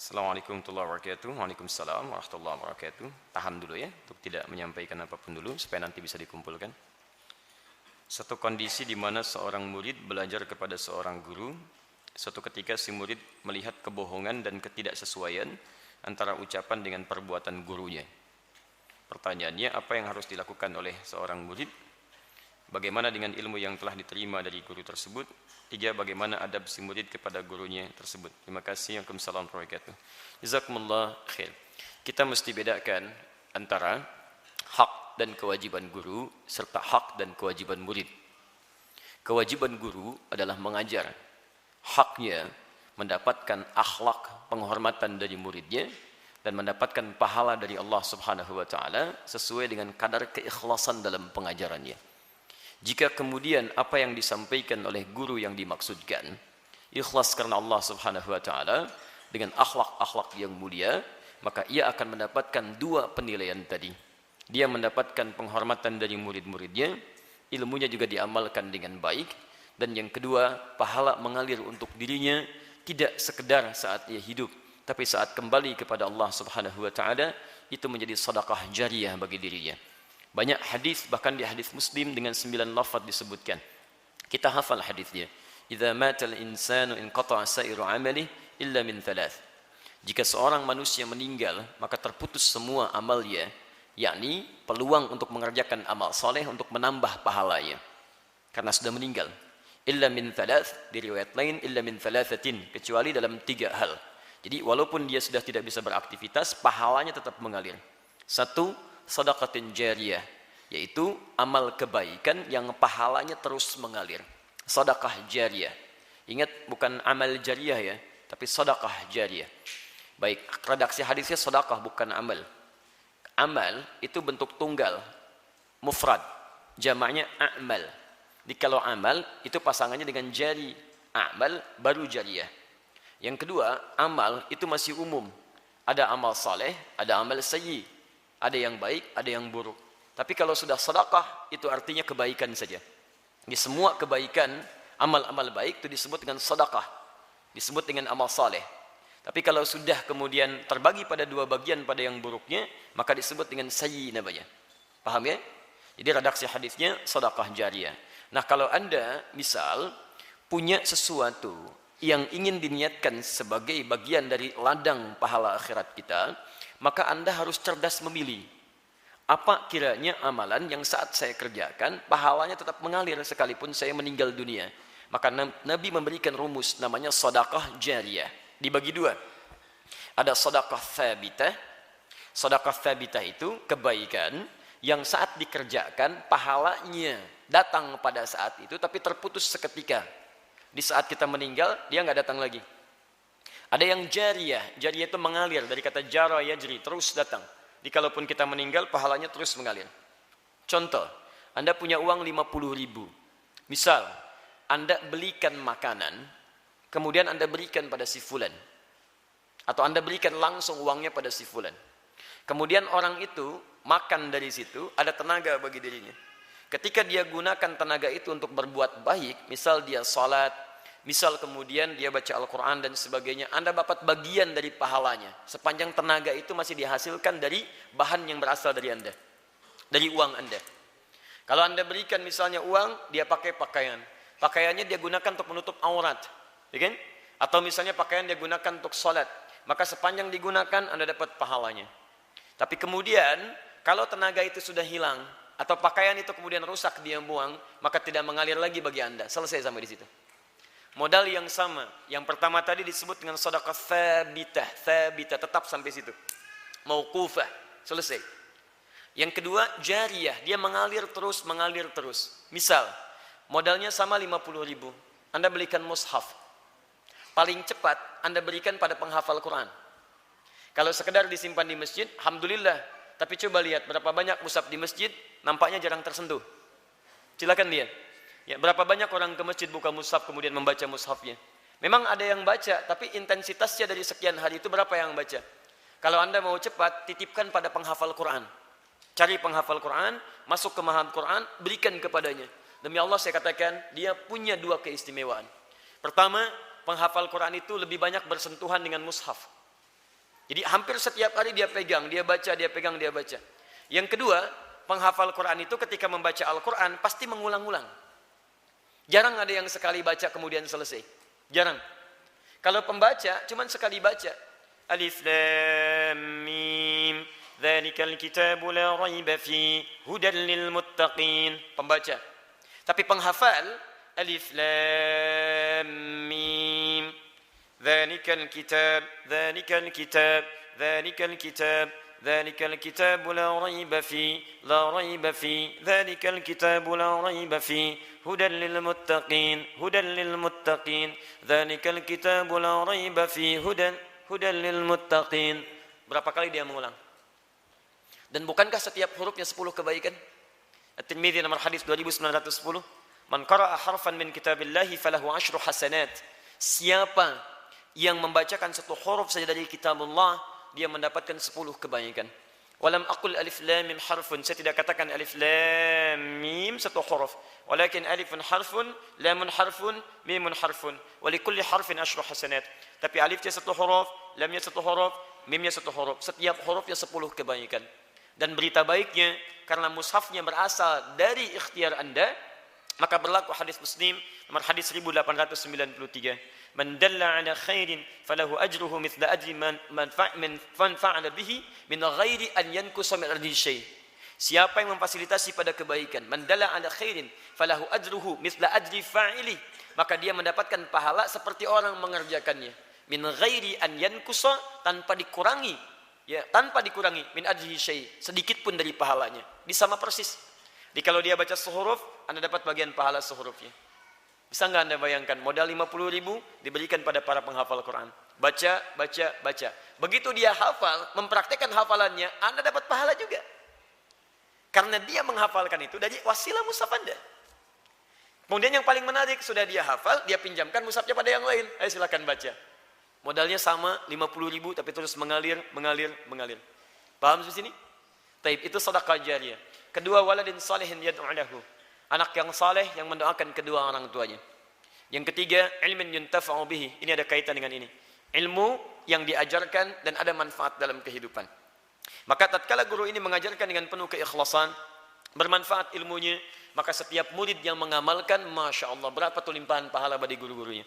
Assalamualaikum warahmatullahi wabarakatuh. Waalaikumsalam warahmatullahi wabarakatuh. Tahan dulu ya, untuk tidak menyampaikan apapun dulu, supaya nanti bisa dikumpulkan. Satu kondisi di mana seorang murid belajar kepada seorang guru, suatu ketika si murid melihat kebohongan dan ketidaksesuaian antara ucapan dengan perbuatan gurunya. Pertanyaannya, apa yang harus dilakukan oleh seorang murid? Bagaimana dengan ilmu yang telah diterima dari guru tersebut? 3. Bagaimana adab si murid kepada gurunya tersebut? Terima kasih. Waalaikumsalam warahmatullahi wabarakatuh. Jazakumullah khair. Kita mesti bedakan antara hak dan kewajiban guru serta hak dan kewajiban murid. Kewajiban guru adalah mengajar. Haknya mendapatkan akhlak penghormatan dari muridnya dan mendapatkan pahala dari Allah Subhanahu wa taala sesuai dengan kadar keikhlasan dalam pengajarannya. Jika kemudian apa yang disampaikan oleh guru yang dimaksudkan ikhlas karena Allah Subhanahu wa taala dengan akhlak-akhlak yang mulia, maka ia akan mendapatkan dua penilaian tadi. Dia mendapatkan penghormatan dari murid-muridnya, ilmunya juga diamalkan dengan baik, dan yang kedua, pahala mengalir untuk dirinya tidak sekedar saat ia hidup, tapi saat kembali kepada Allah Subhanahu wa taala itu menjadi sedekah jariyah bagi dirinya. Banyak hadis, bahkan di hadis Muslim dengan 9 lafaz disebutkan. Kita hafal hadisnya. Idza matal insanu inqata'a sa'iru 'amalihi illa min thalath. Jika seorang manusia meninggal, maka terputus semua amalnya, yakni peluang untuk mengerjakan amal soleh untuk menambah pahalanya karena sudah meninggal. Illa min thalath, di riwayat lain illa min thalathatin, kecuali dalam 3 hal. Jadi walaupun dia sudah tidak bisa beraktivitas, pahalanya tetap mengalir. 1, sedekatin jariyah, yaitu amal kebaikan yang pahalanya terus mengalir. Sedekah jariyah. Ingat, bukan amal jariyah ya, tapi sedekah jariyah. Baik, redaksi hadisnya sedekah bukan amal. Amal itu bentuk tunggal, mufrad, jamaknya a'mal. Jadi kalau amal itu pasangannya dengan jari, a'mal baru jariyah. Yang kedua, amal itu masih umum. Ada amal saleh, ada amal sayyi. Ada yang baik, ada yang buruk. Tapi kalau sudah sedekah, itu artinya kebaikan saja. Di semua kebaikan, amal-amal baik itu disebut dengan sedekah. Disebut dengan amal saleh. Tapi kalau sudah kemudian terbagi pada 2 bagian pada yang buruknya, maka disebut dengan sayyi namanya. Paham ya? Jadi redaksi hadisnya sedekah jariyah. Nah, kalau Anda misal punya sesuatu yang ingin diniatkan sebagai bagian dari ladang pahala akhirat kita, maka Anda harus cerdas memilih. Apa kiranya amalan yang saat saya kerjakan, pahalanya tetap mengalir sekalipun saya meninggal dunia. Maka Nabi memberikan rumus namanya sedekah jariyah. Dibagi 2. Ada sedekah tsabitah. Sedekah tsabitah itu kebaikan yang saat dikerjakan, pahalanya datang pada saat itu, tapi terputus seketika. Di saat kita meninggal, dia nggak datang lagi. Ada yang jariyah. Jariyah itu mengalir dari kata jara yajri, terus datang. Jadi kalaupun kita meninggal, pahalanya terus mengalir. Contoh, Anda punya uang 50.000. Misal, Anda belikan makanan, kemudian Anda berikan pada si fulan. Atau Anda berikan langsung uangnya pada si fulan. Kemudian orang itu makan dari situ, ada tenaga bagi dirinya. Ketika dia gunakan tenaga itu untuk berbuat baik, misal dia salat, misal kemudian dia baca Al-Quran dan sebagainya, Anda dapat bagian dari pahalanya. Sepanjang tenaga itu masih dihasilkan dari bahan yang berasal dari Anda. Dari uang Anda. Kalau Anda berikan misalnya uang, dia pakai pakaian. Pakaiannya dia gunakan untuk menutup aurat. Ya kan? Atau misalnya pakaian dia gunakan untuk salat. Maka sepanjang digunakan, Anda dapat pahalanya. Tapi kemudian, kalau tenaga itu sudah hilang, atau pakaian itu kemudian rusak, dia buang, maka tidak mengalir lagi bagi Anda. Selesai sampai di situ. Modal yang sama. Yang pertama tadi disebut dengan sedekah tsabitah. Tsabitah, tetap sampai situ. Mauqufah, selesai. Yang kedua, jariyah. Dia mengalir terus, mengalir terus. Misal, modalnya sama 50.000. Anda belikan mushaf. Paling cepat, Anda berikan pada penghafal Quran. Kalau sekedar disimpan di masjid, alhamdulillah. Tapi coba lihat berapa banyak mushaf di masjid, nampaknya jarang tersentuh. Silakan lihat. Ya, berapa banyak orang ke masjid buka mushaf kemudian membaca mushafnya. Memang ada yang baca, tapi intensitasnya dari sekian hari itu berapa yang baca. Kalau Anda mau cepat, titipkan pada penghafal Quran. Cari penghafal Quran, masuk ke mahat Quran, berikan kepadanya. Demi Allah saya katakan, dia punya 2 keistimewaan. Pertama, penghafal Quran itu lebih banyak bersentuhan dengan mushaf. Jadi hampir setiap hari dia pegang, dia baca, dia pegang, dia baca. Yang kedua, penghafal Quran itu ketika membaca Al-Quran pasti mengulang-ulang. Jarang ada yang sekali baca kemudian selesai. Jarang. Kalau pembaca cuman sekali baca. Alif Lam Mim, dzalikal kitabu la raiba fi hudan lil muttaqin. Pembaca. Tapi penghafal Alif Lam Mim, dzalikal kitab, dzalikal kitab, dzalikal kitab, dzalikal kitabu la raiba fi, la raiba fi, dzalikal kitabu la raiba fi, hudan lil muttaqin, hudan lil muttaqin, dzalikal kitabu la raiba fi, hudan lil muttaqin. Berapa kali dia mengulang? Dan bukankah setiap hurufnya 10 kebaikan? At-Tirmidzi nomor hadis 2910. Man qara'a harfan min kitabillahi falahu 10 hasanat. Siapa yang membacakan satu huruf saja dari kitabullah, dia mendapatkan 10 kebaikan. Walam aqul alif lam mim harfun. Saya tidak katakan alif lam mim satu huruf. Walakin alifun harfun, lamun harfun, mimun harfun. Wa likulli harfin 10 hasanat. Tapi alifnya satu huruf, lamnya satu huruf, mimnya satu huruf. Setiap hurufnya 10 kebaikan. Dan berita baiknya, karena mushafnya berasal dari ikhtiar Anda, maka berlaku hadis Muslim nomor hadis 1893. Man dalla ala khairin falahu ajruhu mithla ajri man fa'ala bihi min ghairi an yankusa min ardi syai'. Siapa yang memfasilitasi pada kebaikan, man dalla ala khairin falahu ajruhu mithla ajri fa'ili, maka dia mendapatkan pahala seperti orang mengerjakannya. Min ghairi an yankusa, tanpa dikurangi, ya, tanpa dikurangi min ajri syai', sedikit pun dari pahalanya. Sama persis. Jadi kalau dia baca sehuruf, Anda dapat bagian pahala sehurufnya. Bisa nggak Anda bayangkan, modal 50.000 diberikan pada para penghafal Quran. Baca, baca, baca. Begitu dia hafal, mempraktekkan hafalannya, Anda dapat pahala juga. Karena dia menghafalkan itu dari wasilah mushaf Anda. Kemudian yang paling menarik, sudah dia hafal, dia pinjamkan mushafnya pada yang lain. Ayo silakan baca. Modalnya sama, 50.000, tapi terus mengalir, mengalir, mengalir. Paham di sini? Taib, itu sedekah jariyah. Kedua, waladin salihin yad'u lahu. Anak yang saleh yang mendoakan kedua orang tuanya. Yang ketiga, ilmin yuntafa'u bihi. Ini ada kaitan dengan ini. Ilmu yang diajarkan dan ada manfaat dalam kehidupan. Maka tatkala guru ini mengajarkan dengan penuh keikhlasan, bermanfaat ilmunya, maka setiap murid yang mengamalkan, Masya Allah, berapa tuh limpahan pahala bagi guru-gurunya.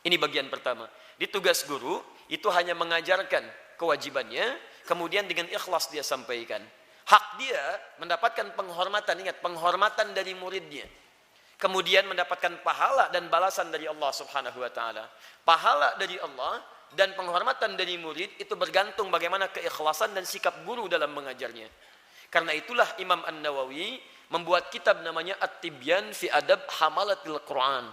Ini bagian pertama. Di tugas guru, itu hanya mengajarkan kewajibannya, kemudian dengan ikhlas dia sampaikan. Hak dia mendapatkan penghormatan, ingat, penghormatan dari muridnya. Kemudian mendapatkan pahala dan balasan dari Allah Subhanahu wa taala. Pahala dari Allah dan penghormatan dari murid itu bergantung bagaimana keikhlasan dan sikap guru dalam mengajarnya. Karena itulah Imam An-Nawawi membuat kitab namanya At-Tibyan fi Adab Hamalatil Quran.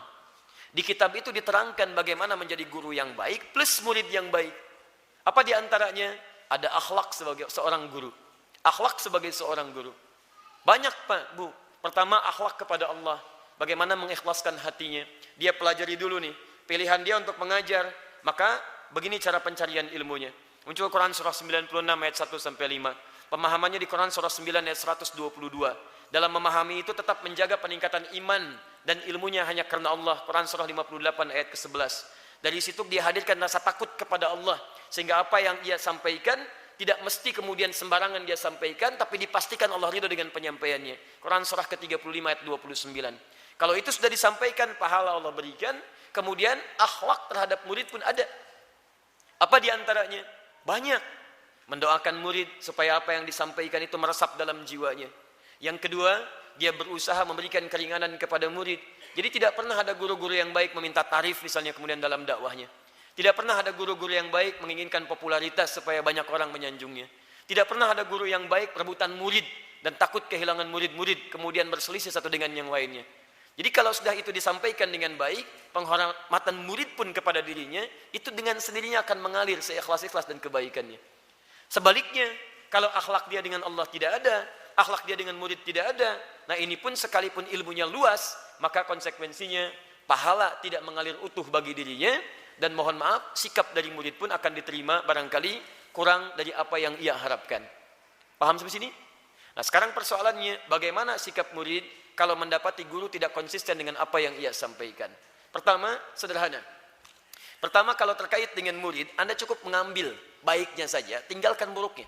Di kitab itu diterangkan bagaimana menjadi guru yang baik plus murid yang baik. Apa di antaranya? Ada akhlak sebagai seorang guru. Akhlak sebagai seorang guru. Banyak Pak, Bu. Pertama, akhlak kepada Allah. Bagaimana mengikhlaskan hatinya. Dia pelajari dulu nih. Pilihan dia untuk mengajar. Maka begini cara pencarian ilmunya. Muncul Quran surah 96 ayat 1-5. Pemahamannya di Quran surah 9 ayat 122. Dalam memahami itu tetap menjaga peningkatan iman dan ilmunya hanya karena Allah. Quran surah 58 ayat ke-11. Dari situ dia hadirkan rasa takut kepada Allah. Sehingga apa yang ia sampaikan tidak mesti kemudian sembarangan dia sampaikan, tapi dipastikan Allah ridho dengan penyampaiannya. Quran surah ke-35 ayat 29. Kalau itu sudah disampaikan, pahala Allah berikan. Kemudian akhlak terhadap murid pun ada. Apa di antaranya? Banyak. Mendoakan murid supaya apa yang disampaikan itu meresap dalam jiwanya. Yang kedua, dia berusaha memberikan keringanan kepada murid. Jadi tidak pernah ada guru-guru yang baik meminta tarif misalnya kemudian dalam dakwahnya. Tidak pernah ada guru-guru yang baik menginginkan popularitas supaya banyak orang menyanjungnya. Tidak pernah ada guru yang baik rebutan murid dan takut kehilangan murid-murid kemudian berselisih satu dengan yang lainnya. Jadi kalau sudah itu disampaikan dengan baik, penghormatan murid pun kepada dirinya, itu dengan sendirinya akan mengalir seikhlas-ikhlas dan kebaikannya. Sebaliknya, kalau akhlak dia dengan Allah tidak ada, akhlak dia dengan murid tidak ada, nah ini pun sekalipun ilmunya luas, maka konsekuensinya pahala tidak mengalir utuh bagi dirinya. Dan mohon maaf, sikap dari murid pun akan diterima barangkali kurang dari apa yang ia harapkan. Paham sampai sini? Nah sekarang persoalannya, bagaimana sikap murid kalau mendapati guru tidak konsisten dengan apa yang ia sampaikan? Pertama, sederhana. Pertama, kalau terkait dengan murid, Anda cukup mengambil baiknya saja, tinggalkan buruknya.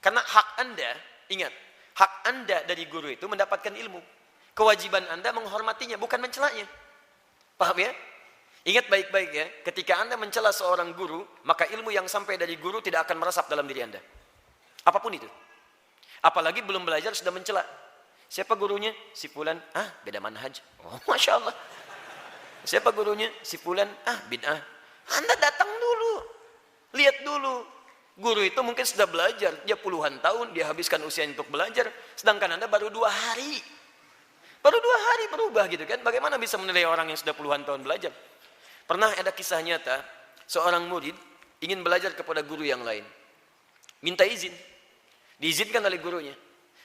Karena hak Anda, ingat, hak Anda dari guru itu mendapatkan ilmu. Kewajiban Anda menghormatinya, bukan mencelanya. Paham ya? Ingat baik-baik ya, ketika Anda mencela seorang guru, maka ilmu yang sampai dari guru tidak akan meresap dalam diri Anda. Apapun itu. Apalagi belum belajar sudah mencela. Siapa gurunya? Si fulan. Beda manhaj. Oh, Masya Allah. Siapa gurunya? Si fulan. Bid'ah. Anda datang dulu. Lihat dulu. Guru itu mungkin sudah belajar. Dia puluhan tahun, dia habiskan usia untuk belajar. Sedangkan Anda baru 2 hari. Baru 2 hari berubah gitu kan. Bagaimana bisa menilai orang yang sudah puluhan tahun belajar? Pernah ada kisah nyata. Seorang murid ingin belajar kepada guru yang lain. Minta izin. Diizinkan oleh gurunya.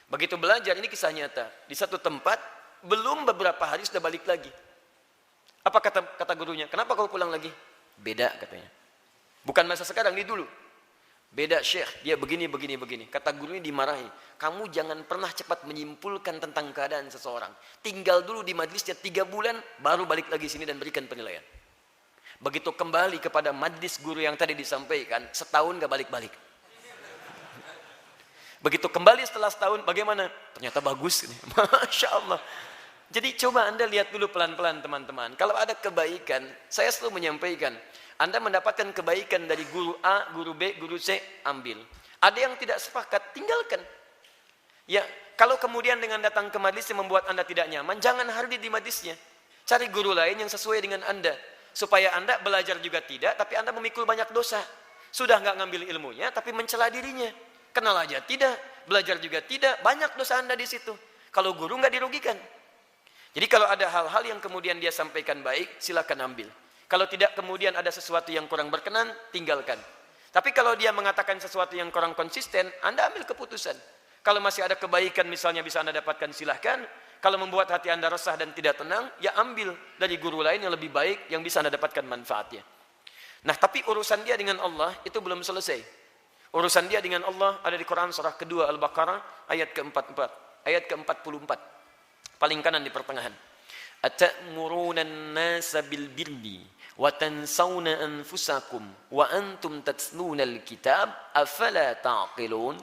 Begitu belajar, ini kisah nyata. Di satu tempat, belum beberapa hari sudah balik lagi. Apa kata gurunya? Kenapa kau pulang lagi? Beda katanya. Bukan masa sekarang, ini dulu. Beda Syekh, dia begini. Kata gurunya dimarahi. Kamu jangan pernah cepat menyimpulkan tentang keadaan seseorang. Tinggal dulu di majlisnya 3 bulan, baru balik lagi sini dan berikan penilaian. Begitu kembali kepada majlis guru yang tadi disampaikan, setahun gak balik-balik. Begitu kembali setelah setahun, bagaimana? Ternyata bagus. Masya Allah. Jadi coba Anda lihat dulu pelan-pelan teman-teman. Kalau ada kebaikan, saya selalu menyampaikan. Anda mendapatkan kebaikan dari guru A, guru B, guru C, ambil. Ada yang tidak sepakat, tinggalkan. Ya, kalau kemudian dengan datang ke majlis yang membuat Anda tidak nyaman, jangan hadir di majlisnya. Cari guru lain yang sesuai dengan Anda. Supaya Anda belajar juga tidak, tapi Anda memikul banyak dosa. Sudah nggak ngambil ilmunya, tapi mencela dirinya. Kenal aja tidak, belajar juga tidak, banyak dosa Anda di situ. Kalau guru nggak dirugikan. Jadi kalau ada hal-hal yang kemudian dia sampaikan baik, silakan ambil. Kalau tidak kemudian ada sesuatu yang kurang berkenan, tinggalkan. Tapi kalau dia mengatakan sesuatu yang kurang konsisten, Anda ambil keputusan. Kalau masih ada kebaikan misalnya bisa Anda dapatkan, silahkan. Kalau membuat hati Anda resah dan tidak tenang, ya ambil dari guru lain yang lebih baik, yang bisa Anda dapatkan manfaatnya. Nah, tapi urusan dia dengan Allah itu belum selesai. Urusan dia dengan Allah ada di Quran surah kedua Al-Baqarah ayat ke-44, ayat ke-44. Paling kanan di pertengahan. Atamuruna an-nasa bil birri wa tansawna anfusakum wa antum tatluna al-kitab afala taqilun.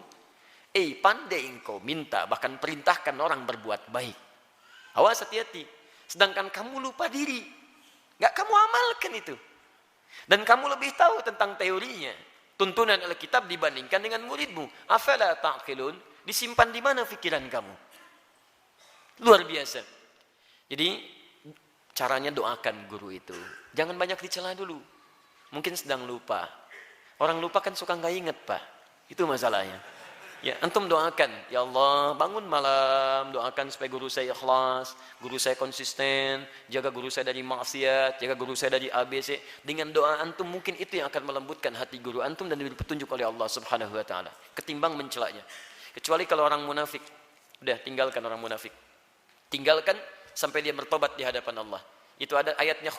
Pandai engkau minta bahkan perintahkan orang berbuat baik. Awas hati-hati. Sedangkan kamu lupa diri. Enggak kamu amalkan itu. Dan kamu lebih tahu tentang teorinya. Tuntunan Alkitab dibandingkan dengan muridmu. Afala taqilun? Disimpan di mana pikiran kamu? Luar biasa. Jadi caranya doakan guru itu. Jangan banyak dicela dulu. Mungkin sedang lupa. Orang lupa kan suka nggak ingat, Pak. Itu masalahnya. Ya, antum doakan. Ya Allah, bangun malam, doakan supaya guru saya ikhlas, guru saya konsisten, jaga guru saya dari maksiat, jaga guru saya dari ABC. Dengan doa antum mungkin itu yang akan melembutkan hati guru antum dan diberi petunjuk oleh Allah Subhanahu wa taala. Ketimbang mencelanya. Kecuali kalau orang munafik. Udah, tinggalkan orang munafik. Tinggalkan sampai dia bertobat di hadapan Allah. Itu ada ayatnya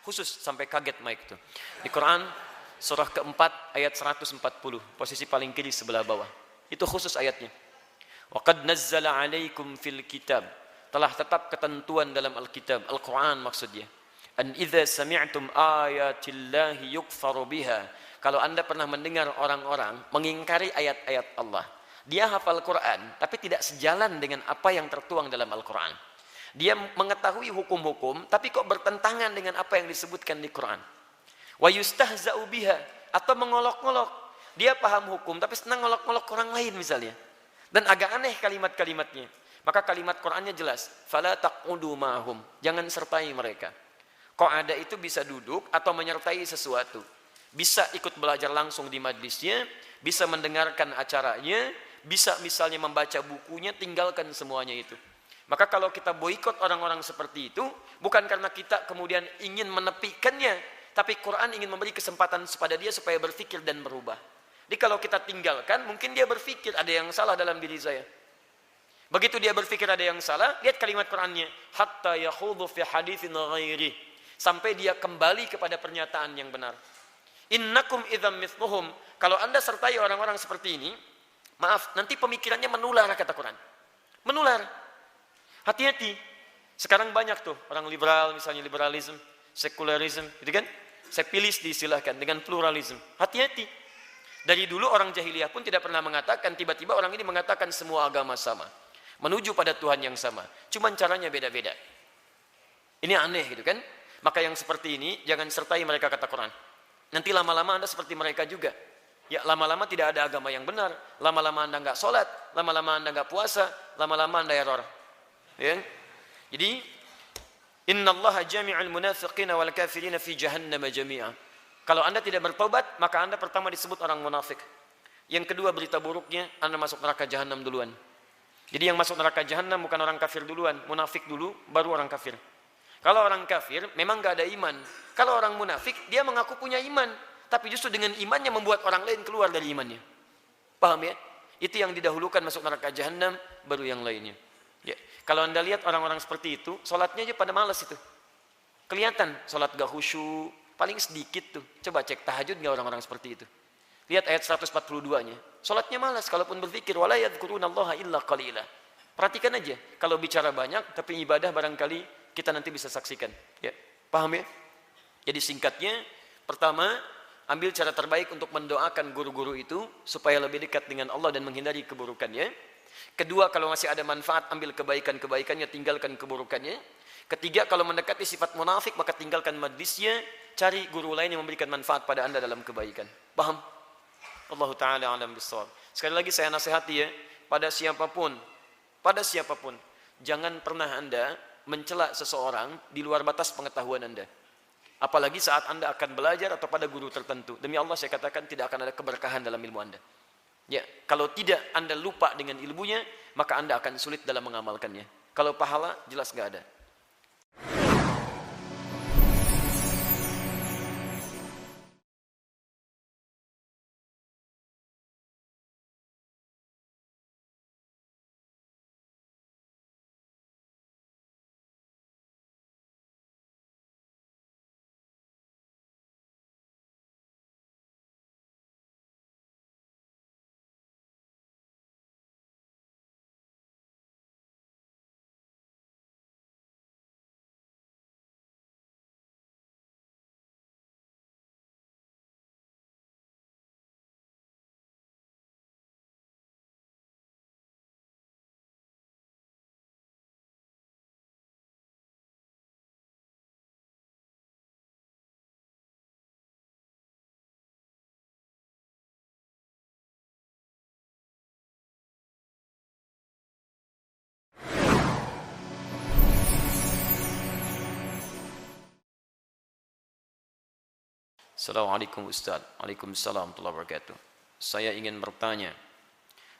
khusus sampai kaget mic itu. Di Quran surah keempat ayat 140, posisi paling kiri sebelah bawah. Itu khusus ayatnya. Wa qad nazzala 'alaikum fil kitab. Telah tetap ketentuan dalam Alkitab, Al-Qur'an maksudnya. An idza sami'tum ayatillahi yukfaru biha. Kalau Anda pernah mendengar orang-orang mengingkari ayat-ayat Allah. Dia hafal Quran, tapi tidak sejalan dengan apa yang tertuang dalam Al-Quran. Dia mengetahui hukum-hukum, tapi kok bertentangan dengan apa yang disebutkan di Quran. Wa yustahza'u biha, atau mengolok-olok. Dia paham hukum, tapi senang ngolok-ngolok orang lain misalnya. Dan agak aneh kalimat-kalimatnya. Maka kalimat Qurannya jelas. Fala taq'udu ma'hum, jangan sertai mereka. Qa'ada itu bisa duduk atau menyertai sesuatu. Bisa ikut belajar langsung di majlisnya, bisa mendengarkan acaranya, bisa misalnya membaca bukunya, tinggalkan semuanya itu. Maka kalau kita boikot orang-orang seperti itu, bukan karena kita kemudian ingin menepikannya, tapi Quran ingin memberi kesempatan kepada dia supaya berpikir dan berubah. Jadi kalau kita tinggalkan, mungkin dia berpikir ada yang salah dalam diri saya. Begitu dia berpikir ada yang salah, lihat kalimat Qurannya, hatta yakhudhu fi haditsin ghairi, sampai dia kembali kepada pernyataan yang benar. Innakum idzam mithluhum, kalau Anda sertai orang-orang seperti ini, maaf, nanti pemikirannya menular, kata Quran. Menular. Hati-hati. Sekarang banyak tuh orang liberal, misalnya liberalisme. sekularisme, gitu kan? Sekulis diistilahkan dengan pluralisme. Hati-hati. Dari dulu orang jahiliyah pun tidak pernah mengatakan, tiba-tiba orang ini mengatakan semua agama sama. Menuju pada Tuhan yang sama. Cuman caranya beda-beda. Ini aneh gitu kan? Maka yang seperti ini, jangan sertai mereka kata Quran. Nanti lama-lama Anda seperti mereka juga. Ya, lama-lama tidak ada agama yang benar. Lama-lama Anda nggak sholat. Lama-lama Anda nggak puasa. Lama-lama Anda error. Ya? Jadi, innallaha jami'ul munafiqina wal kafirina fi jahannam jami'a. Kalau Anda tidak bertobat, maka Anda pertama disebut orang munafik. Yang kedua berita buruknya, Anda masuk neraka jahanam duluan. Jadi yang masuk neraka jahanam bukan orang kafir duluan, munafik dulu, baru orang kafir. Kalau orang kafir memang gak ada iman. Kalau orang munafik, dia mengaku punya iman. Tapi justru dengan imannya membuat orang lain keluar dari imannya. Paham ya? Itu yang didahulukan masuk neraka jahanam, baru yang lainnya. Ya. Kalau Anda lihat orang-orang seperti itu, sholatnya aja pada malas itu. Kelihatan, sholat gak khusyuk, paling sedikit tuh. Coba cek tahajud gak orang-orang seperti itu. Lihat ayat 142-nya. Sholatnya malas, kalaupun berpikir, wala yadhkurunallaha illa qalila. Perhatikan aja, kalau bicara banyak, tapi ibadah barangkali kita nanti bisa saksikan. Ya, paham ya? Jadi singkatnya, pertama, ambil cara terbaik untuk mendoakan guru-guru itu supaya lebih dekat dengan Allah dan menghindari keburukannya. Kedua, kalau masih ada manfaat, ambil kebaikan-kebaikannya, tinggalkan keburukannya. Ketiga, kalau mendekati sifat munafik, maka tinggalkan majlisnya, cari guru lain yang memberikan manfaat pada Anda dalam kebaikan. Paham? Allah Ta'ala alam bisawab. Sekali lagi saya nasihati ya, pada siapapun, jangan pernah Anda mencela seseorang di luar batas pengetahuan Anda. Apalagi saat Anda akan belajar atau pada guru tertentu. Demi Allah saya katakan tidak akan ada keberkahan dalam ilmu Anda. Ya, kalau tidak Anda lupa dengan ilmunya, maka Anda akan sulit dalam mengamalkannya. Kalau pahala jelas nggak ada. Assalamualaikum Ustaz. Waalaikumsalam warahmatullahi wabarakatuh. Saya ingin bertanya,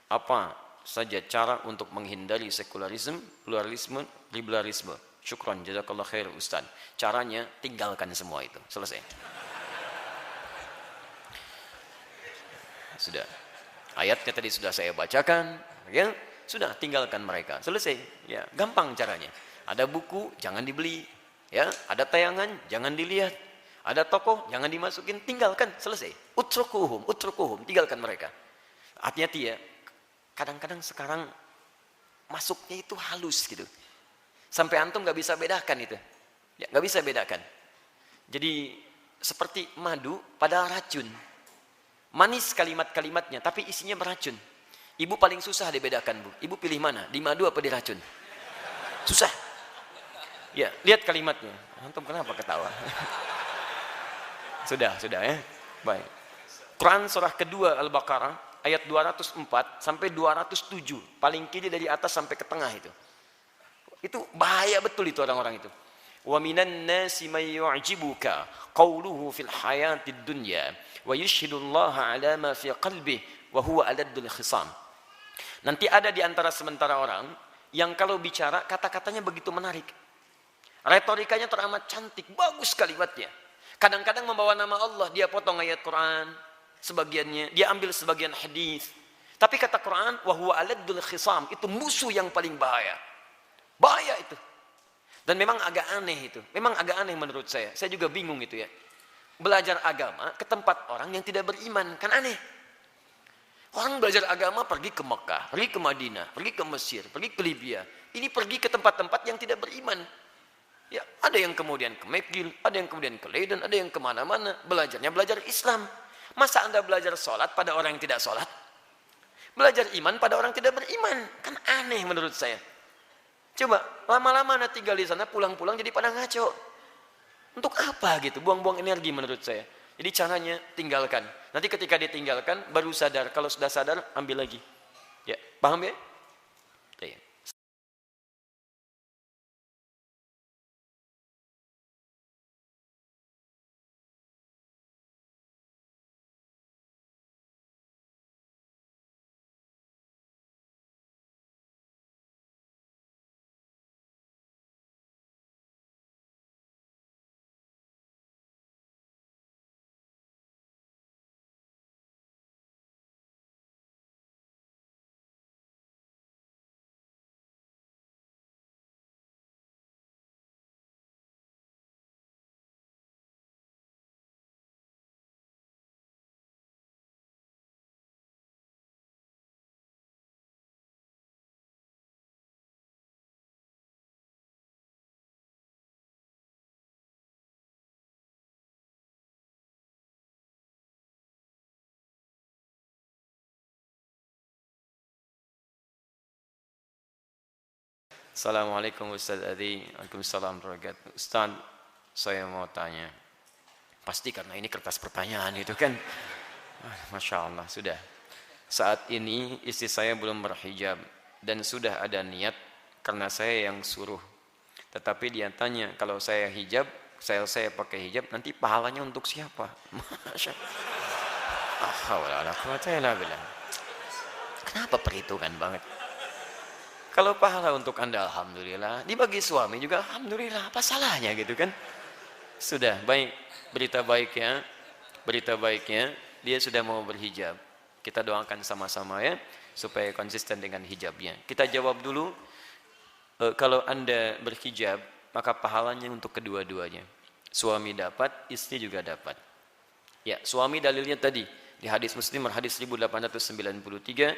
apa saja cara untuk menghindari sekularisme, pluralisme, liberalisme? Syukran, jazakallah khair Ustaz. Caranya tinggalkan semua itu. Selesai. Sudah. Ayatnya tadi sudah saya bacakan, ya. Sudah, tinggalkan mereka. Selesai. Ya, gampang caranya. Ada buku, jangan dibeli. Ya, ada tayangan, jangan dilihat. Ada tokoh, jangan dimasukin, tinggalkan, selesai. Utrukuhum, tinggalkan mereka. Hati-hati ya, kadang-kadang sekarang masuknya itu halus gitu. Sampai antum gak bisa bedakan itu. Ya, gak bisa bedakan. Jadi, seperti madu pada racun. Manis kalimat-kalimatnya, tapi isinya beracun. Ibu paling susah dibedakan, Bu. Ibu pilih mana? Di madu apa di racun? Susah. Ya, lihat kalimatnya. Antum kenapa ketawa? Sudah ya. Baik. Quran surah kedua Al-Baqarah ayat 204 sampai 207, paling kiri dari atas sampai ke tengah itu. Itu bahaya betul itu orang-orang itu. Wa minan nasi may yu'jibuka qawluhu fil hayatid dunya wa yushhidullaha ala ma fi qalbihi wa huwa aladdul khisam. Nanti ada di antara sementara orang yang kalau bicara kata-katanya begitu menarik. Retorikanya teramat cantik, bagus kalimatnya. Kadang-kadang membawa nama Allah, dia potong ayat Quran sebagiannya, dia ambil sebagian hadis. Tapi kata Quran, wa huwa aladdul khisam, itu musuh yang paling bahaya. Bahaya itu. Dan memang agak aneh itu. Memang agak aneh menurut saya. Saya juga bingung itu ya. Belajar agama ke tempat orang yang tidak beriman, kan aneh. Orang belajar agama pergi ke Mekah, pergi ke Madinah, pergi ke Mesir, pergi ke Libya. Ini pergi ke tempat-tempat yang tidak beriman. Ya, ada yang kemudian ke McGill, ada yang kemudian ke Leiden, ada yang kemana-mana. Belajarnya belajar Islam. Masa Anda belajar sholat pada orang yang tidak sholat? Belajar iman pada orang tidak beriman. Kan aneh menurut saya. Coba, lama-lama Anda tinggal di sana, pulang-pulang jadi pada ngaco. Untuk apa gitu? Buang-buang energi menurut saya. Jadi caranya tinggalkan. Nanti ketika ditinggalkan, baru sadar. Kalau sudah sadar, ambil lagi. Ya, paham ya? Ya. Assalamualaikum Ustaz Adi. Waalaikumsalam warahmatullahi wabarakatuh. Ustaz, saya mau tanya. Pasti karena ini kertas pertanyaan itu kan. Masya Allah, sudah. Saat ini istri saya belum berhijab dan sudah ada niat karena saya yang suruh. Tetapi dia tanya, kalau saya hijab, saya pakai hijab, nanti pahalanya untuk siapa? Masya Allah. Kenapa perhitungan banget? Kalau pahala untuk Anda, alhamdulillah. Dibagi suami juga, alhamdulillah. Apa salahnya gitu kan? Sudah, baik. Berita baiknya, dia sudah mau berhijab. Kita doakan sama-sama ya, supaya konsisten dengan hijabnya. Kita jawab dulu, kalau Anda berhijab, maka pahalanya untuk kedua-duanya. Suami dapat, istri juga dapat. Ya, suami dalilnya tadi. Di hadis Muslim, hadis 1893,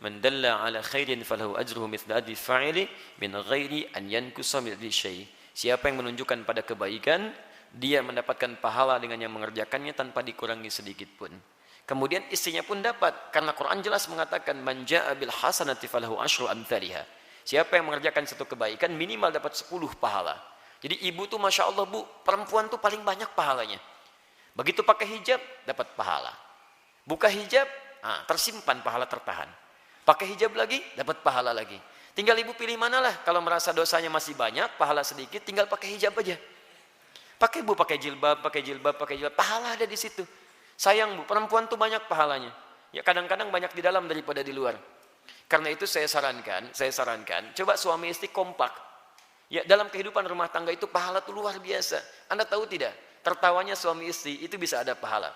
man dalla ala khairin falahu ajruhu mithla ajri fa'ili min ghairi an yankusa min syai'. Siapa yang menunjukkan pada kebaikan, dia mendapatkan pahala dengan yang mengerjakannya tanpa dikurangi sedikit pun. Kemudian istrinya pun dapat, karena Quran jelas mengatakan man jaa bil hasanati falahu asyru amthaliha. Siapa yang mengerjakan satu kebaikan minimal dapat 10 pahala. Jadi ibu tuh Masya Allah Bu, perempuan tuh paling banyak pahalanya. Begitu pakai hijab dapat pahala. Buka hijab, tersimpan pahala tertahan. Pakai hijab lagi, dapat pahala lagi. Tinggal ibu pilih manalah. Kalau merasa dosanya masih banyak, pahala sedikit, tinggal pakai hijab aja. Pakai Bu, pakai jilbab. Pahala ada di situ. Sayang Bu, perempuan tuh banyak pahalanya. Ya kadang-kadang banyak di dalam daripada di luar. Karena itu saya sarankan, coba suami istri kompak. Ya dalam kehidupan rumah tangga itu pahala tuh luar biasa. Anda tahu tidak? Tertawanya suami istri itu bisa ada pahala.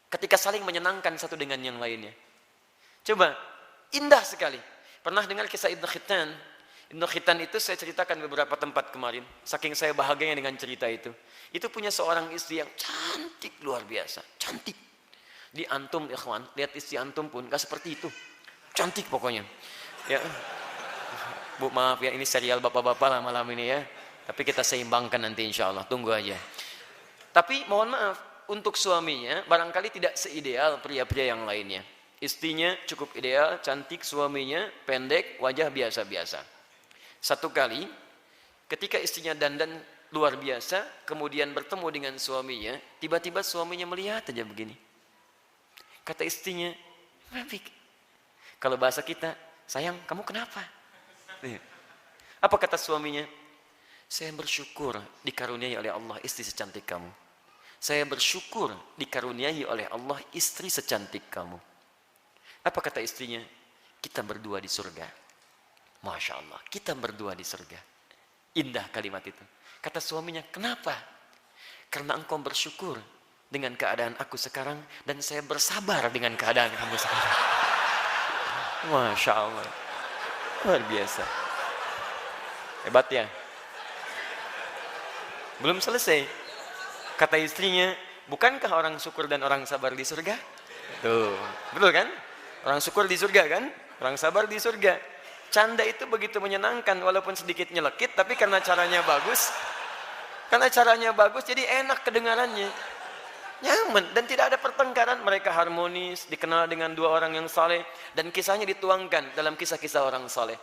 Ketika saling menyenangkan satu dengan yang lainnya. Coba, indah sekali. Pernah dengar kisah Ibnu Khitan? Ibnu Khitan itu saya ceritakan beberapa tempat kemarin. Saking saya bahagianya dengan cerita itu. Itu punya seorang istri yang cantik luar biasa. Cantik. Di antum, ikhwan, lihat istri antum pun gak seperti itu. Cantik pokoknya. Ya. Bu, maaf ya, ini serial bapak-bapak lah malam ini ya. Tapi kita seimbangkan nanti insya Allah. Tunggu aja. Tapi mohon maaf, untuk suaminya barangkali tidak seideal pria-pria yang lainnya. Istrinya cukup ideal, cantik, suaminya pendek, wajah biasa-biasa. Satu kali, ketika istrinya dandan luar biasa, kemudian bertemu dengan suaminya, tiba-tiba suaminya melihat aja begini. Kata istrinya, Mafik. Kalau bahasa kita, sayang, kamu kenapa? Apa kata suaminya? Saya bersyukur dikaruniai oleh Allah istri secantik kamu. Saya bersyukur dikaruniai oleh Allah istri secantik kamu. Apa kata istrinya? Kita berdua di surga. Masya Allah, kita berdua di surga. Indah kalimat itu. Kata suaminya, kenapa? Karena engkau bersyukur dengan keadaan aku sekarang dan saya bersabar dengan keadaan kamu sekarang. Masya Allah. Luar biasa. Hebat ya? Belum selesai. Kata istrinya, bukankah orang syukur dan orang sabar di surga? Tuh, betul kan? Orang syukur di surga kan? Orang sabar di surga. Canda itu begitu menyenangkan walaupun sedikit nyelekit, tapi karena caranya bagus, jadi enak kedengarannya. Nyaman dan tidak ada pertengkaran, mereka harmonis, dikenal dengan dua orang yang saleh dan kisahnya dituangkan dalam kisah-kisah orang saleh.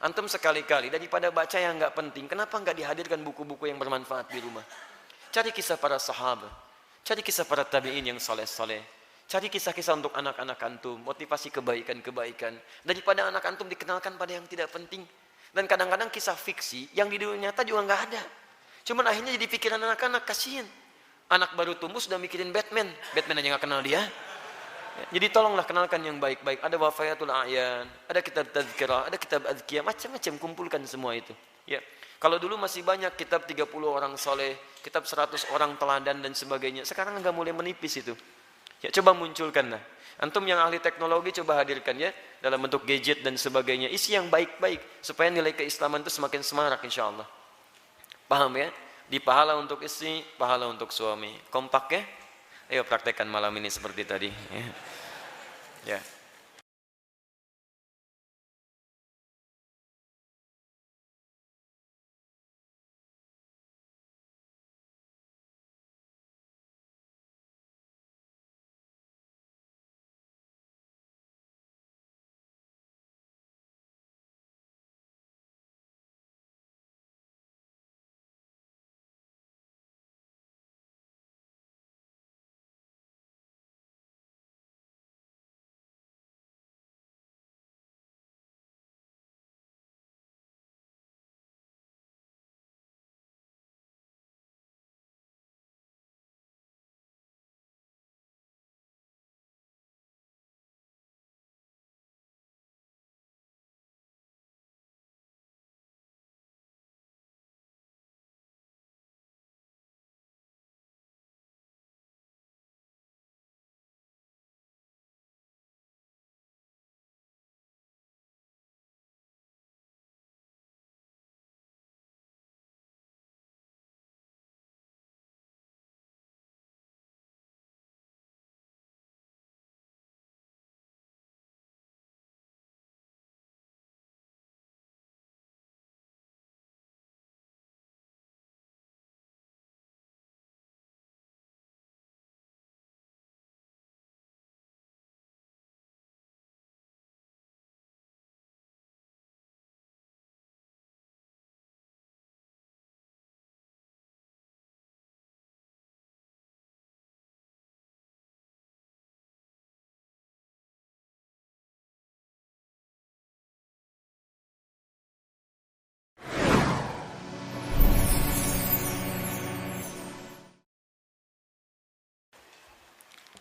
Antum sekali-kali daripada baca yang nggak penting, kenapa nggak dihadirkan buku-buku yang bermanfaat di rumah? Cari kisah para sahabat, cari kisah para tabi'in yang saleh-saleh, cari kisah-kisah untuk anak-anak antum, motivasi kebaikan-kebaikan, daripada anak antum dikenalkan pada yang tidak penting. Dan kadang-kadang kisah fiksi yang di dunia nyata juga nggak ada. Cuman akhirnya jadi pikiran anak-anak, kasihan. Anak baru tumbuh sudah mikirin Batman aja nggak kenal dia. Jadi tolonglah kenalkan yang baik-baik. Ada Wafayatul A'yan, ada kitab Tazkirah, ada kitab Azkiyah, macam-macam, kumpulkan semua itu. Ya. Kalau dulu masih banyak kitab 30 orang soleh, kitab 100 orang teladan dan sebagainya. Sekarang enggak, mulai menipis itu. Ya, coba munculkan lah. Antum yang ahli teknologi coba hadirkan ya dalam bentuk gadget dan sebagainya. Isi yang baik-baik supaya nilai keislaman itu semakin semarak insyaallah. Paham ya? Di pahala untuk istri, pahala untuk suami. Kompak ya? Ayo praktekkan malam ini seperti tadi. Ya.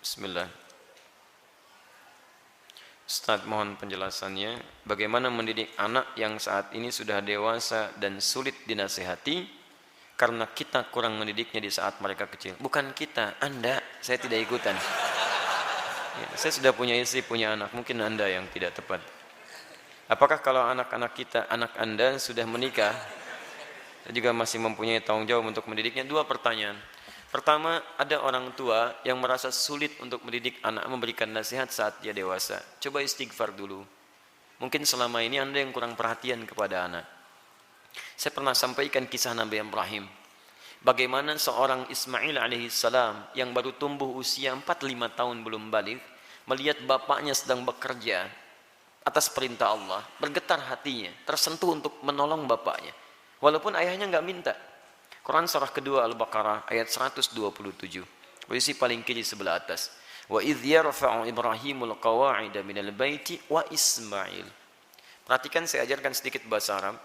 Bismillah. Ustaz, mohon penjelasannya, bagaimana mendidik anak yang saat ini sudah dewasa dan sulit dinasihati karena kita kurang mendidiknya di saat mereka kecil. Bukan kita, Anda, saya tidak ikutan. Ya, saya sudah punya istri, punya anak, mungkin Anda yang tidak tepat. Apakah kalau anak-anak kita, anak Anda sudah menikah, saya juga masih mempunyai tanggung jawab untuk mendidiknya? Dua pertanyaan. Pertama, ada orang tua yang merasa sulit untuk mendidik anak, memberikan nasihat saat dia dewasa. Coba istighfar dulu. Mungkin selama ini Anda yang kurang perhatian kepada anak. Saya pernah sampaikan kisah Nabi Ibrahim. Bagaimana seorang Ismail alaihissalam yang baru tumbuh usia 4-5 tahun belum balik, melihat bapaknya sedang bekerja atas perintah Allah, bergetar hatinya, tersentuh untuk menolong bapaknya. Walaupun ayahnya nggak minta. Quran surah kedua Al-Baqarah ayat 127. Posisi paling kiri sebelah atas. Wa idh yarfa'u Ibrahimul qawa'ida minal baiti wa Ismail. Perhatikan, saya ajarkan sedikit bahasa Arab.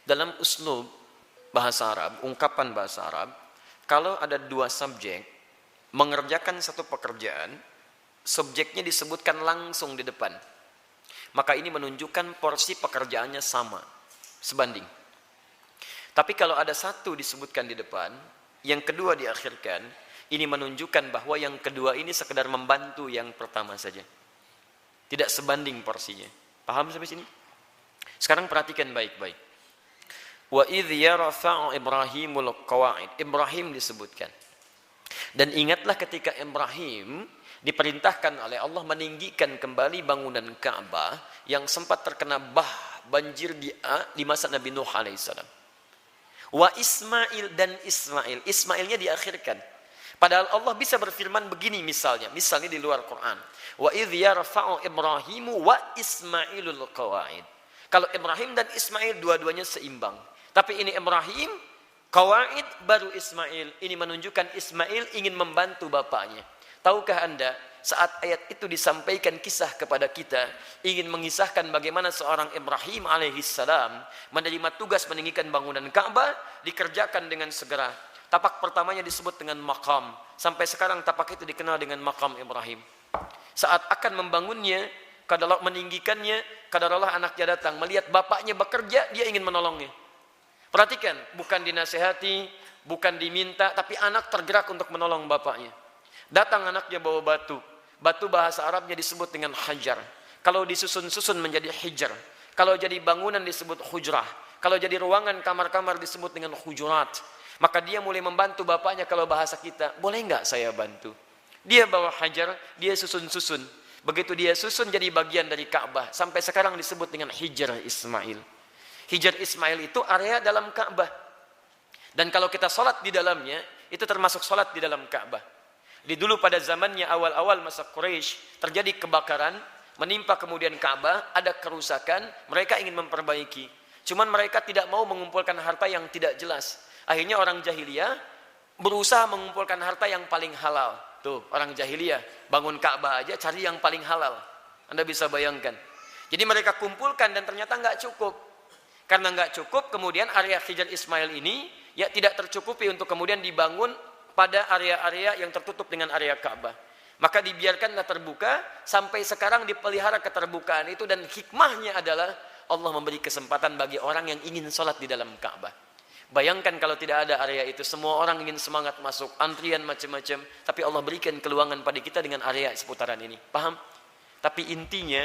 Dalam uslub bahasa Arab, ungkapan bahasa Arab, kalau ada dua subjek mengerjakan satu pekerjaan, subjeknya disebutkan langsung di depan. Maka ini menunjukkan porsi pekerjaannya sama, sebanding. Tapi kalau ada satu disebutkan di depan, yang kedua diakhirkan, ini menunjukkan bahwa yang kedua ini sekedar membantu yang pertama saja. Tidak sebanding porsinya. Paham sampai sini? Sekarang perhatikan baik-baik. Wa idh yarfa'u Ibrahimul qawa'id. Ibrahim disebutkan. Dan ingatlah ketika Ibrahim diperintahkan oleh Allah meninggikan kembali bangunan Ka'bah yang sempat terkena banjir di masa Nabi Nuh alaihissalam. Wa Ismail dan Ismail. Ismailnya diakhirkan. Padahal Allah bisa berfirman begini misalnya di luar Quran. Wa idh yarfa'u Ibrahimu wa Ismailul qawaid. Kalau Ibrahim dan Ismail dua-duanya seimbang. Tapi ini Ibrahim, qawaid baru Ismail. Ini menunjukkan Ismail ingin membantu bapaknya. Tahukah Anda, saat ayat itu disampaikan kisah kepada kita, ingin mengisahkan bagaimana seorang Ibrahim alaihissalam menerima tugas meninggikan bangunan Ka'bah, dikerjakan dengan segera. Tapak pertamanya disebut dengan maqam. Sampai sekarang tapak itu dikenal dengan maqam Ibrahim. Saat akan membangunnya, kadarullah meninggikannya, kadarullah anaknya datang. Melihat bapaknya bekerja, dia ingin menolongnya. Perhatikan, bukan dinasehati, bukan diminta, tapi anak tergerak untuk menolong bapaknya. Datang anaknya bawa batu. Batu bahasa Arabnya disebut dengan hajar. Kalau disusun-susun menjadi hijar. Kalau jadi bangunan disebut hujrah. Kalau jadi ruangan kamar-kamar disebut dengan hujurat. Maka dia mulai membantu bapaknya. Kalau bahasa kita, boleh nggak saya bantu? Dia bawa hajar, dia susun-susun. Begitu dia susun jadi bagian dari Ka'bah. Sampai sekarang disebut dengan Hijr Ismail. Hijr Ismail itu area dalam Ka'bah. Dan kalau kita sholat di dalamnya, itu termasuk sholat di dalam Ka'bah. Di dulu pada zamannya awal-awal masa Quraisy terjadi kebakaran, menimpa kemudian Ka'bah, ada kerusakan, mereka ingin memperbaiki. Cuman mereka tidak mau mengumpulkan harta yang tidak jelas. Akhirnya orang jahiliyah berusaha mengumpulkan harta yang paling halal. Tuh, orang jahiliyah bangun Ka'bah aja cari yang paling halal. Anda bisa bayangkan. Jadi mereka kumpulkan dan ternyata nggak cukup. Karena nggak cukup, kemudian area Hijr Ismail ini ya tidak tercukupi untuk kemudian dibangun pada area-area yang tertutup dengan area Ka'bah. Maka dibiarkanlah terbuka, sampai sekarang dipelihara keterbukaan itu, dan hikmahnya adalah Allah memberi kesempatan bagi orang yang ingin sholat di dalam Ka'bah. Bayangkan kalau tidak ada area itu, semua orang ingin semangat masuk, antrian macam-macam, tapi Allah berikan keluangan pada kita dengan area seputaran ini. Paham? Tapi intinya,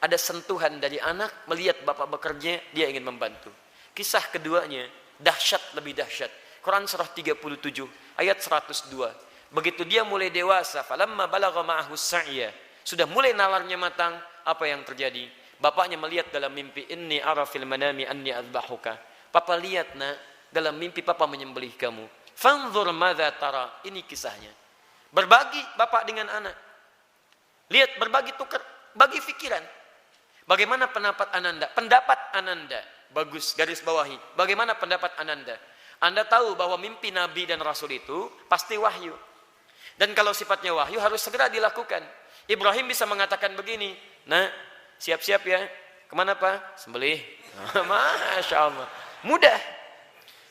ada sentuhan dari anak, melihat bapak bekerja, dia ingin membantu. Kisah keduanya, dahsyat lebih dahsyat. Quran surah 37, ayat 102. Begitu dia mulai dewasa, falamma balagha ma'ahu sa'ya, sudah mulai nalarnya matang, apa yang terjadi? Bapaknya melihat dalam mimpi, inni ara fil manami anni adbahuka. Papa lihat nak, dalam mimpi papa menyembelih kamu. Fanzur madza tara. Ini kisahnya. Berbagi bapak dengan anak. Lihat, berbagi tukar, bagi pikiran. Bagaimana pendapat Ananda? Pendapat Ananda bagus, garis bawahi. Bagaimana pendapat Ananda? Anda tahu bahwa mimpi Nabi dan Rasul itu pasti wahyu. Dan kalau sifatnya wahyu harus segera dilakukan. Ibrahim bisa mengatakan begini, nah siap-siap ya. Kemana Pak? Sembelih. Masya Allah. Mudah.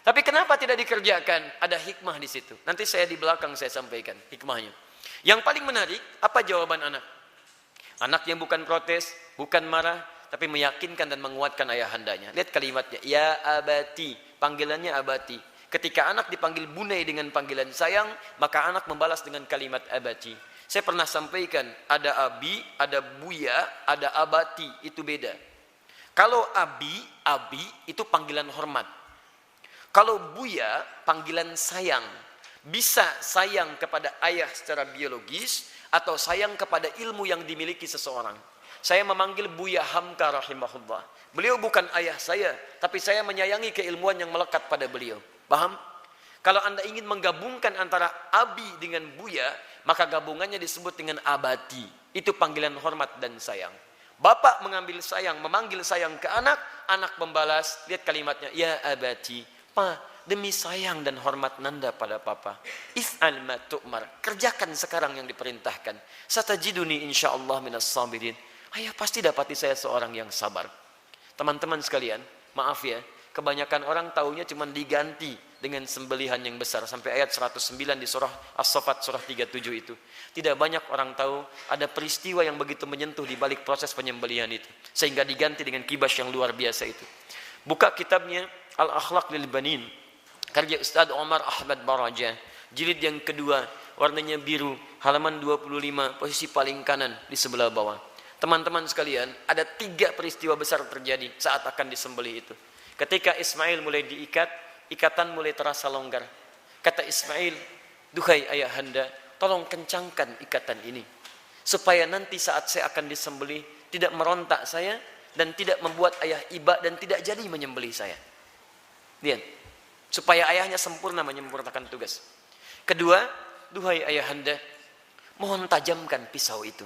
Tapi kenapa tidak dikerjakan? Ada hikmah di situ. Nanti saya di belakang saya sampaikan hikmahnya. Yang paling menarik, apa jawaban anak? Anak yang bukan protes, bukan marah, tapi meyakinkan dan menguatkan ayahandanya. Lihat kalimatnya, ya abati, panggilannya abati. Ketika anak dipanggil bunai dengan panggilan sayang, maka anak membalas dengan kalimat abati. Saya pernah sampaikan, ada abi, ada buya, ada abati, itu beda. Kalau abi itu panggilan hormat. Kalau buya, panggilan sayang. Bisa sayang kepada ayah secara biologis, atau sayang kepada ilmu yang dimiliki seseorang. Saya memanggil Buya Hamka rahimahullah. Beliau bukan ayah saya, tapi saya menyayangi keilmuan yang melekat pada beliau. Paham? Kalau Anda ingin menggabungkan antara abi dengan buya, maka gabungannya disebut dengan abati. Itu panggilan hormat dan sayang. Bapak mengambil sayang, memanggil sayang ke anak, anak membalas, lihat kalimatnya, ya abati. Pa, demi sayang dan hormat Nanda pada papa, if'al ma tu'mar, kerjakan sekarang yang diperintahkan. Satajiduni insyaallah minas sabirin. Ayah pasti dapati saya seorang yang sabar. Teman-teman sekalian, maaf ya, kebanyakan orang taunya cuma diganti dengan sembelihan yang besar. Sampai ayat 109 di surah As-Saffat surah 37 itu. Tidak banyak orang tahu ada peristiwa yang begitu menyentuh di balik proses penyembelihan itu. Sehingga diganti dengan kibas yang luar biasa itu. Buka kitabnya Al-Akhlaq lil Banin, karya Ustaz Omar Ahmad Baraja, jilid yang kedua, warnanya biru, halaman 25, posisi paling kanan di sebelah bawah. Teman-teman sekalian, ada 3 peristiwa besar terjadi saat akan disembelih itu. Ketika Ismail mulai diikat, ikatan mulai terasa longgar. Kata Ismail, duhai ayahanda, tolong kencangkan ikatan ini, supaya nanti saat saya akan disembelih, tidak merontak saya, dan tidak membuat ayah iba, dan tidak jadi menyembelih saya. Lihat, supaya ayahnya sempurna menyempurnakan tugas. Kedua, duhai ayahanda, mohon tajamkan pisau itu.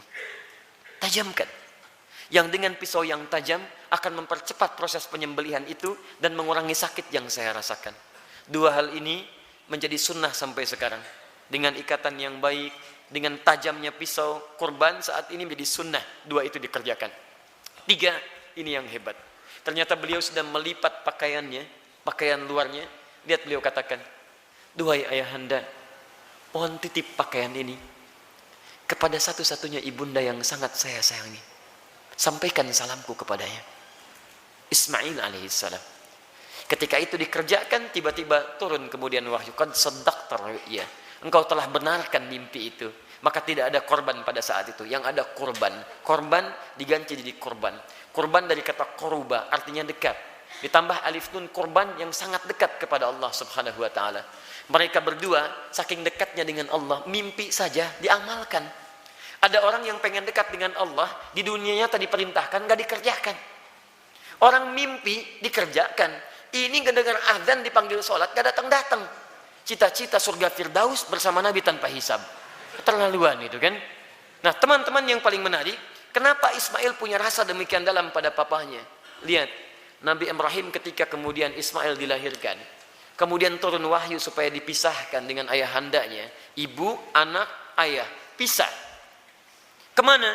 Tajamkan. Yang dengan pisau yang tajam akan mempercepat proses penyembelihan itu dan mengurangi sakit yang saya rasakan. Dua hal ini menjadi sunnah sampai sekarang. Dengan ikatan yang baik, dengan tajamnya pisau kurban saat ini menjadi sunnah. Dua itu dikerjakan. Tiga, ini yang hebat. Ternyata beliau sudah melipat pakaiannya, pakaian luarnya. Lihat beliau katakan, duhai ayahanda, mohon titip pakaian ini kepada satu-satunya ibunda yang sangat saya sayangi. Sampaikan salamku kepadanya, Ismail alaihissalam. Ketika itu dikerjakan, tiba-tiba turun kemudian wahyu, qad saddaqta ru'ya, engkau telah benarkan mimpi itu. Maka tidak ada korban pada saat itu, yang ada kurban. Korban diganti jadi kurban. Kurban dari kata koruba, artinya dekat. Ditambah alif nun, kurban yang sangat dekat kepada Allah subhanahu wa ta'ala. Mereka berdua saking dekatnya dengan Allah, mimpi saja diamalkan. Ada orang yang pengen dekat dengan Allah, di dunianya tadi perintahkan, gak dikerjakan. Orang mimpi dikerjakan. Ini gak dengar azan dipanggil sholat, gak datang-datang. Cita-cita surga Firdaus bersama Nabi tanpa hisab. Keterlaluan itu kan. Nah teman-teman yang paling menarik, kenapa Ismail punya rasa demikian dalam pada papahnya? Lihat, Nabi Ibrahim ketika kemudian Ismail dilahirkan, kemudian turun wahyu supaya dipisahkan dengan ayahandanya. Ibu, anak, ayah, pisah. Kemana?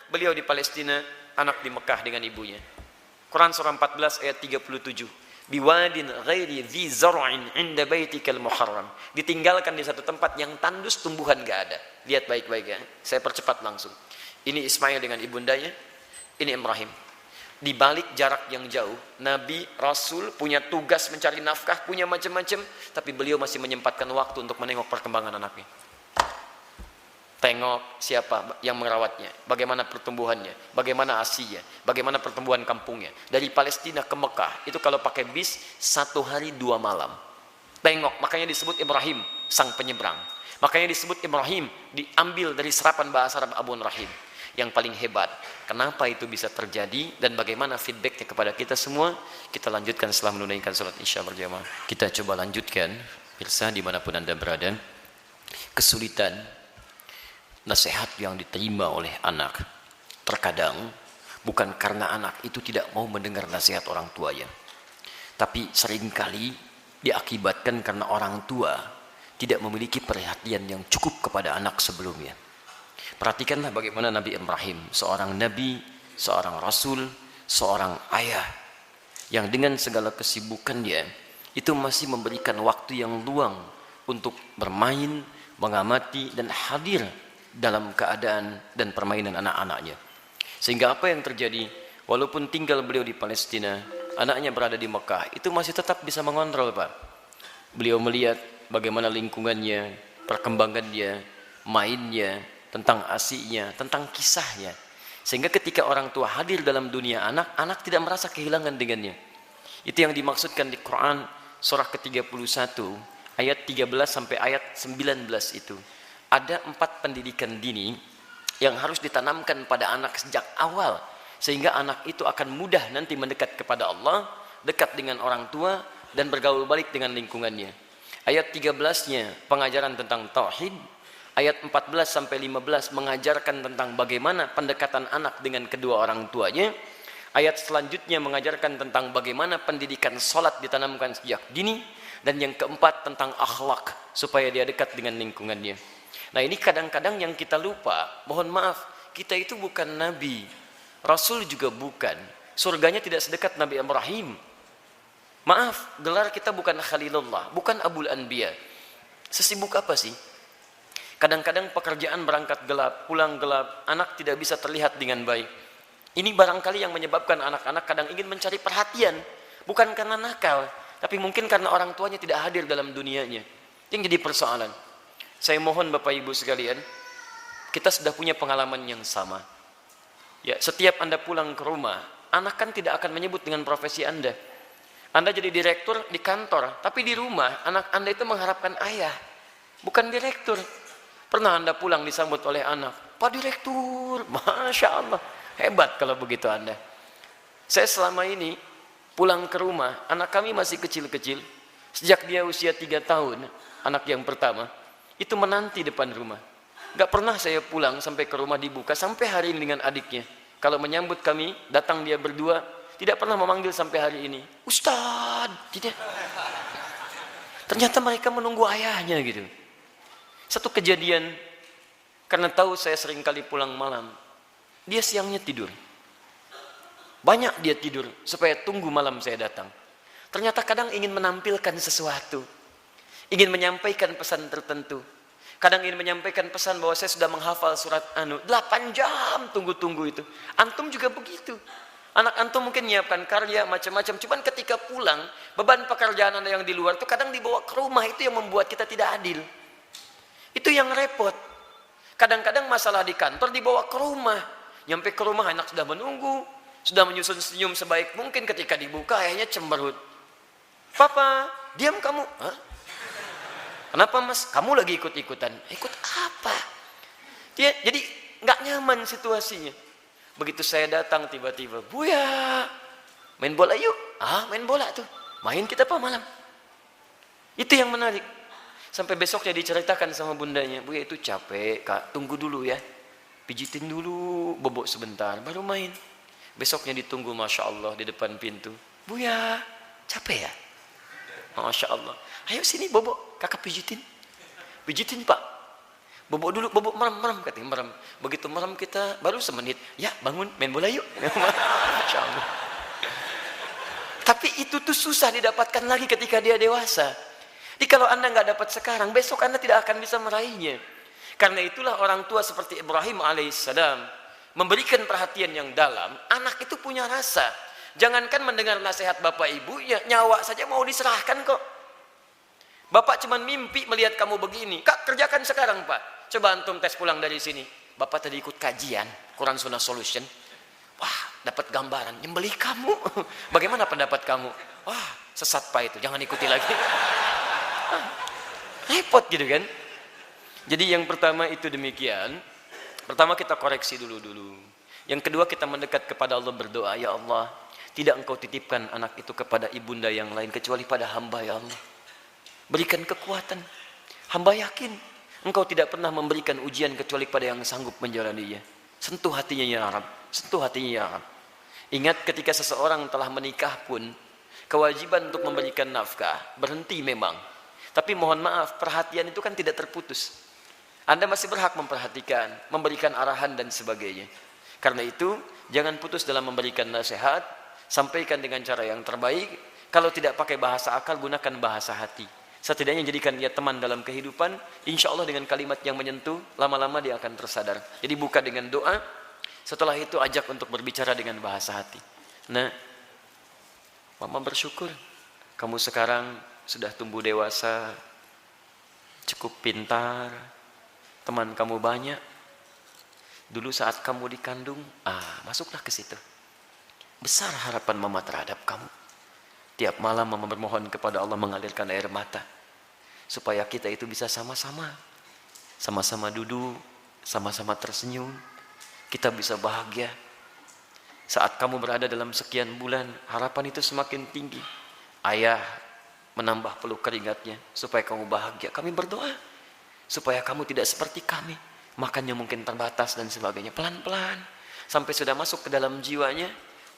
Beliau di Palestina, anak di Mekah dengan ibunya. Quran surah 14 ayat 37. Biwadin ghairi dhi zar'in inda baitikal muharram. Ditinggalkan di satu tempat yang tandus tumbuhan gak ada. Lihat baik-baik ya. Saya percepat langsung. Ini Ismail dengan ibundanya, ini Ibrahim. Di balik jarak yang jauh, Nabi, Rasul punya tugas mencari nafkah, punya macam-macam, tapi beliau masih menyempatkan waktu untuk menengok perkembangan anaknya. Tengok siapa yang merawatnya, bagaimana pertumbuhannya, bagaimana asinya, bagaimana pertumbuhan kampungnya. Dari Palestina ke Mekah, itu kalau pakai bis, 1 hari 2 malam. Tengok, makanya disebut Ibrahim, sang penyeberang. Makanya disebut Ibrahim, diambil dari serapan bahasa Arab Abun Rahim. Yang paling hebat, kenapa itu bisa terjadi dan bagaimana feedbacknya kepada kita semua, kita lanjutkan setelah menunaikan sholat isya berjamaah. Kita coba lanjutkan, pemirsa dimanapun Anda berada. Kesulitan nasihat yang diterima oleh anak terkadang bukan karena anak itu tidak mau mendengar nasihat orang tuanya, tapi seringkali diakibatkan karena orang tua tidak memiliki perhatian yang cukup kepada anak sebelumnya. Perhatikanlah bagaimana Nabi Ibrahim, seorang nabi, seorang rasul, seorang ayah yang dengan segala kesibukannya itu masih memberikan waktu yang luang untuk bermain, mengamati dan hadir dalam keadaan dan permainan anak-anaknya. Sehingga apa yang terjadi, walaupun tinggal beliau di Palestina, anaknya berada di Mekah, itu masih tetap bisa mengontrol, Pak. Beliau melihat bagaimana lingkungannya, perkembangannya, mainnya, tentang asiknya, tentang kisahnya. Sehingga ketika orang tua hadir dalam dunia anak, anak tidak merasa kehilangan dengannya. Itu yang dimaksudkan di Quran surah ke-31 ayat 13 sampai ayat 19 itu. Ada 4 pendidikan dini yang harus ditanamkan pada anak sejak awal, sehingga anak itu akan mudah nanti mendekat kepada Allah, dekat dengan orang tua, dan bergaul balik dengan lingkungannya. Ayat 13-nya pengajaran tentang tauhid, ayat 14 sampai 15 mengajarkan tentang bagaimana pendekatan anak dengan kedua orang tuanya. Ayat selanjutnya mengajarkan tentang bagaimana pendidikan salat ditanamkan sejak dini, dan yang keempat tentang akhlak supaya dia dekat dengan lingkungannya. Nah ini kadang-kadang yang kita lupa, mohon maaf, kita itu bukan nabi, rasul juga bukan, surganya tidak sedekat Nabi Ibrahim. Maaf, gelar kita bukan Khalilullah, bukan Abul Anbiya. Sesibuk apa sih? Kadang-kadang pekerjaan berangkat gelap, pulang gelap, anak tidak bisa terlihat dengan baik. Ini barangkali yang menyebabkan anak-anak kadang ingin mencari perhatian, bukan karena nakal, tapi mungkin karena orang tuanya tidak hadir dalam dunianya. Yang jadi persoalan. Saya mohon Bapak Ibu sekalian, kita sudah punya pengalaman yang sama. Ya, setiap Anda pulang ke rumah, anak kan tidak akan menyebut dengan profesi Anda. Anda jadi direktur di kantor, tapi di rumah anak Anda itu mengharapkan ayah. bukan direktur. Pernah Anda pulang disambut oleh anak, Pak Direktur, Masya Allah, hebat kalau begitu Anda. Saya selama ini pulang ke rumah, anak kami masih kecil-kecil, sejak dia usia 3 tahun, anak yang pertama, itu menanti depan rumah. Gak pernah saya pulang sampai ke rumah dibuka, sampai hari ini dengan adiknya. Kalau menyambut kami, datang dia berdua, tidak pernah memanggil sampai hari ini, Ustadz, tidak. Ternyata mereka menunggu ayahnya gitu. Satu kejadian, karena tahu saya sering kali pulang malam, dia siangnya tidur. Banyak dia tidur, supaya tunggu malam saya datang. Ternyata kadang ingin menampilkan sesuatu, ingin menyampaikan pesan tertentu. Kadang ingin menyampaikan pesan bahwa saya sudah menghafal surat 8 jam tunggu-tunggu itu. Antum juga begitu. Anak antum mungkin menyiapkan karya macam-macam. Cuman ketika pulang, beban pekerjaan Anda yang di luar itu kadang dibawa ke rumah, itu yang membuat kita tidak adil. Itu yang repot. Kadang-kadang masalah di kantor dibawa ke rumah. Nyampe ke rumah anak sudah menunggu, sudah menyusun senyum sebaik mungkin, ketika dibuka ayahnya cemberut. Papa, diam kamu. Hah? Kenapa mas? Kamu lagi ikut-ikutan. Ikut apa? Jadi nggak nyaman situasinya. Begitu saya datang tiba-tiba, Buya, main bola yuk. Main bola tuh. Main kita apa malam? Itu yang menarik. Sampai besoknya diceritakan sama bundanya, Buya itu capek kak, tunggu dulu ya. Pijitin dulu, bobok sebentar, baru main. Besoknya ditunggu, Masya Allah, di depan pintu. Buya, capek ya? Masya Allah. Ayo sini bobok, kakak pijitin. Pijitin pak. Bobok dulu, bobok merem, katanya merem. Begitu merem kita, baru semenit. Ya bangun, main bola yuk. Masya Allah. Tapi itu tuh susah didapatkan lagi ketika dia dewasa. Jadi kalau Anda nggak dapat sekarang, besok Anda tidak akan bisa meraihnya. Karena itulah orang tua seperti Ibrahim alaihissalam memberikan perhatian yang dalam. Anak itu punya rasa. Jangankan mendengar nasihat bapak ibu, ya nyawa saja mau diserahkan kok. Bapak cuma mimpi melihat kamu begini. Kak, kerjakan sekarang pak. Coba antum tes pulang dari sini. Bapak tadi ikut kajian Quran Sunnah Solution. Wah, dapat gambaran nyembelih kamu. Bagaimana pendapat kamu? Wah, sesat pak itu, jangan ikuti lagi. Repot gitu kan. Jadi yang pertama itu demikian. Pertama kita koreksi dulu. Yang kedua kita mendekat kepada Allah, berdoa, ya Allah, tidak engkau titipkan anak itu kepada ibunda yang lain kecuali pada hamba, ya Allah. Berikan kekuatan. Hamba yakin engkau tidak pernah memberikan ujian kecuali pada yang sanggup menjalaninya. Sentuh hatinya ya Rabb. Sentuh hatinya ya Rabb. Ingat ketika seseorang telah menikah pun, kewajiban untuk memberikan nafkah berhenti memang. Tapi mohon maaf, perhatian itu kan tidak terputus. Anda masih berhak memperhatikan, memberikan arahan dan sebagainya. Karena itu, jangan putus dalam memberikan nasihat, sampaikan dengan cara yang terbaik. Kalau tidak pakai bahasa akal, gunakan bahasa hati. Setidaknya jadikan dia teman dalam kehidupan. Insya Allah dengan kalimat yang menyentuh, lama-lama dia akan tersadar. Jadi buka dengan doa, setelah itu ajak untuk berbicara dengan bahasa hati. Nah, mama bersyukur kamu sekarang sudah tumbuh dewasa, cukup pintar, teman kamu banyak. Dulu saat kamu dikandung, masuklah ke situ. Besar harapan mama terhadap kamu. Tiap malam mama bermohon kepada Allah mengalirkan air mata. Supaya kita itu bisa sama-sama. Sama-sama duduk, sama-sama tersenyum. Kita bisa bahagia. Saat kamu berada dalam sekian bulan, harapan itu semakin tinggi. Ayah menambah peluk keringatnya supaya kamu bahagia. Kami berdoa supaya kamu tidak seperti kami. Makannya mungkin terbatas dan sebagainya. Pelan-pelan. Sampai sudah masuk ke dalam jiwanya,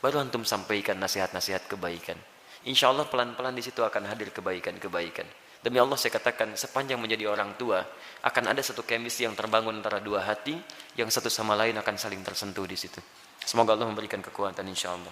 baru antum sampaikan nasihat-nasihat kebaikan. Insya Allah pelan-pelan di situ akan hadir kebaikan-kebaikan. Demi Allah saya katakan, sepanjang menjadi orang tua, akan ada satu chemistry yang terbangun antara dua hati, yang satu sama lain akan saling tersentuh di situ. Semoga Allah memberikan kekuatan insya Allah.